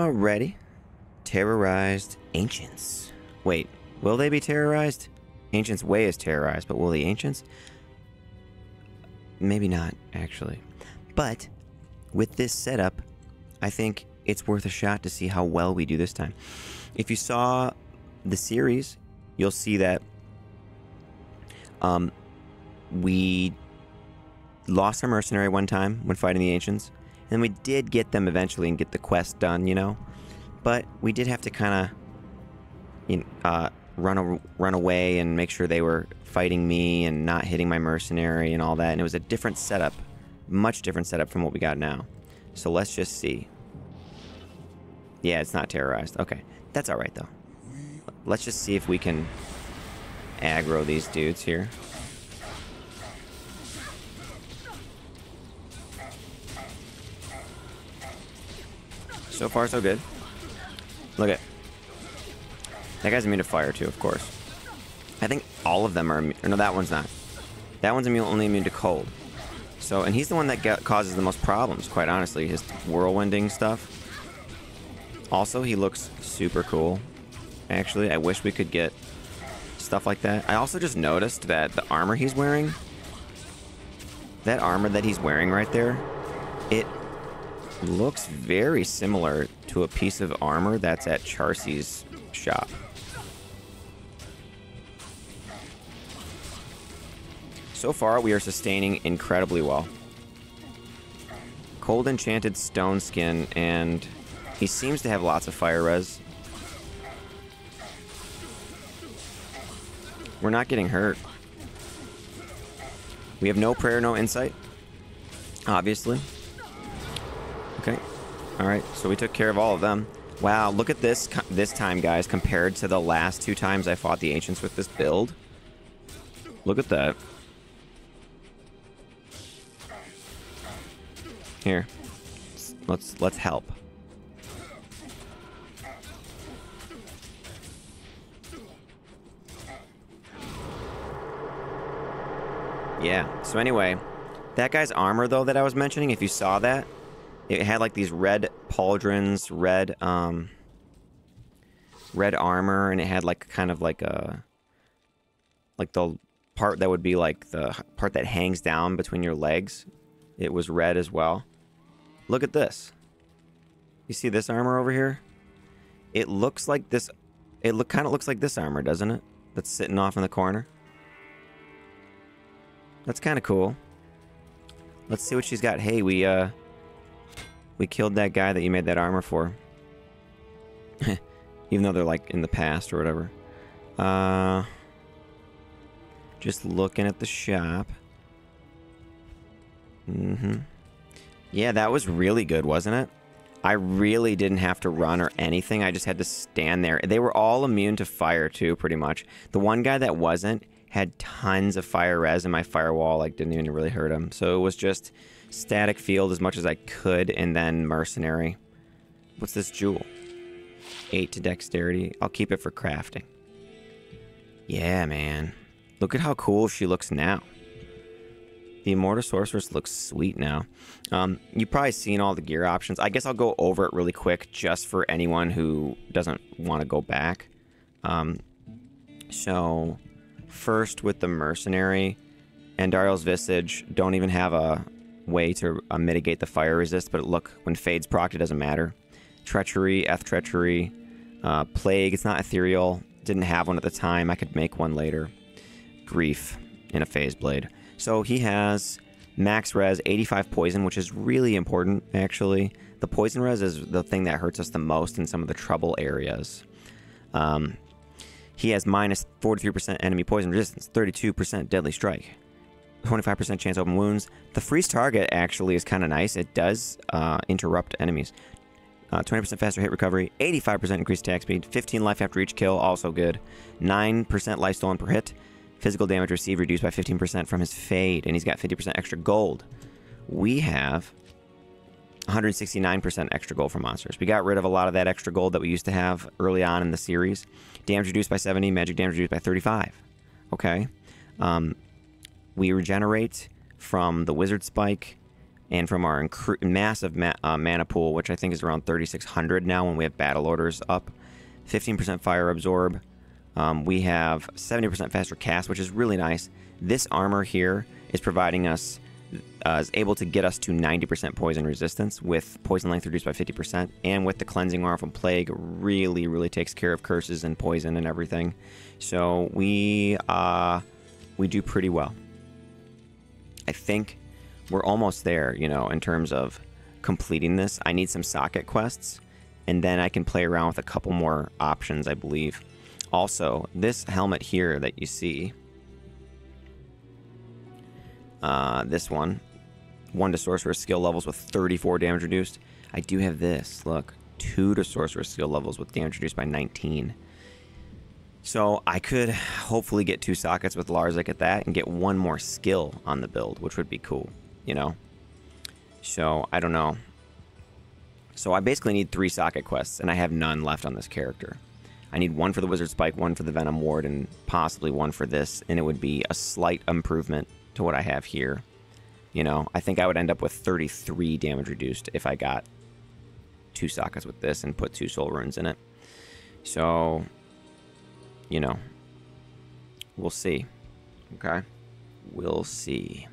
Alrighty. Terrorized Ancients. Wait, will they be terrorized? Ancients Way is terrorized, but will the Ancients? Maybe not, actually. But with this setup, I think it's worth a shot to see how well we do this time. If you saw the series, you'll see that we lost our mercenary one time when fighting the Ancients, and we did get them eventually and get the quest done, you know? But we did have to kind of run away and make sure they were fighting me and not hitting my mercenary and all that, and it was a different setup, much different setup from what we got now. So let's just see. Yeah, it's not terrorized. Okay, that's alright though. Let's just see if we can aggro these dudes here. So far, so good. Look at that guy's immune to fire too, of course. I think all of them are immune. No, that one's not. That one's only immune to cold. So, and he's the one that causes the most problems, quite honestly. His whirlwinding stuff. Also, he looks super cool. Actually, I wish we could get stuff like that. I also just noticed that the armor he's wearing, that armor that he's wearing right there, it looks very similar to a piece of armor that's at Charcy's shop. So far, we are sustaining incredibly well. Cold Enchanted Stone Skin, and he seems to have lots of fire res. We're not getting hurt. We have no prayer, no insight. Obviously. Okay. Alright, so we took care of all of them. Wow, look at this time, guys, compared to the last two times I fought the Ancients with this build. Look at that. Here. Let's help. Yeah, so anyway, that guy's armor, though, that I was mentioning, if you saw that, it had, like, these red pauldrons, red armor, and it had, like, kind of like a... like, the part that would be, like, the part that hangs down between your legs. It was red as well. Look at this. You see this armor over here? It looks like this... it kind of looks like this armor, doesn't it? That's sitting off in the corner. That's kind of cool. Let's see what she's got. Hey, we killed that guy that you made that armor for. Even though they're, like, in the past or whatever. Just looking at the shop. Yeah, that was really good, wasn't it? I really didn't have to run or anything. I just had to stand there. They were all immune to fire, too, pretty much. The one guy that wasn't had tons of fire res, and my firewall, like, didn't even really hurt him. So it was just static field as much as I could, and then mercenary. What's this jewel? 8 to dexterity. I'll keep it for crafting. Yeah, man. Look at how cool she looks now. The Immortal Sorceress looks sweet now. You've probably seen all the gear options. I guess I'll go over it really quick just for anyone who doesn't want to go back. So, first with the Mercenary, Andariel's Visage, don't even have a way to mitigate the fire resist, but look, when Fade's procced, it doesn't matter. Treachery, Treachery, Plague, it's not ethereal. Didn't have one at the time. I could make one later. Grief in a Phase Blade. So he has max res, 85 poison, which is really important, actually. The poison res is the thing that hurts us the most in some of the trouble areas. He has minus 43% enemy poison resistance, 32% deadly strike, 25% chance open wounds. The freeze target actually is kind of nice. It does interrupt enemies. 20% faster hit recovery, 85% increased attack speed, 15 life after each kill, also good. 9% life stolen per hit. Physical damage received reduced by 15% from his Fade, and he's got 50% extra gold. We have 169% extra gold for monsters. We got rid of a lot of that extra gold that we used to have early on in the series. Damage reduced by 70, magic damage reduced by 35. Okay. We regenerate from the Wizard Spike, and from our massive mana pool, which I think is around 3,600 now when we have battle orders up. 15% fire absorb. We have 70% faster cast, which is really nice. This armor here is providing us, is able to get us to 90% poison resistance with poison length reduced by 50%, and with the cleansing aura from plague, really takes care of curses and poison and everything. So we do pretty well. I think we're almost there, you know, in terms of completing this. I need some socket quests, and then I can play around with a couple more options, I believe. Also, this helmet here that you see, this one, 1 to sorcerer skill levels with 34 damage reduced. I do have this, look, 2 to sorcerer skill levels with damage reduced by 19. So I could hopefully get 2 sockets with Larzik at that and get 1 more skill on the build, which would be cool, you know? So, I don't know. So I basically need 3 socket quests, and I have none left on this character. I need 1 for the Wizard Spike, 1 for the Venom Ward, and possibly 1 for this, and it would be a slight improvement to what I have here. You know, I think I would end up with 33 damage reduced if I got 2 sockets with this and put 2 soul runes in it. So, you know, we'll see. Okay? We'll see.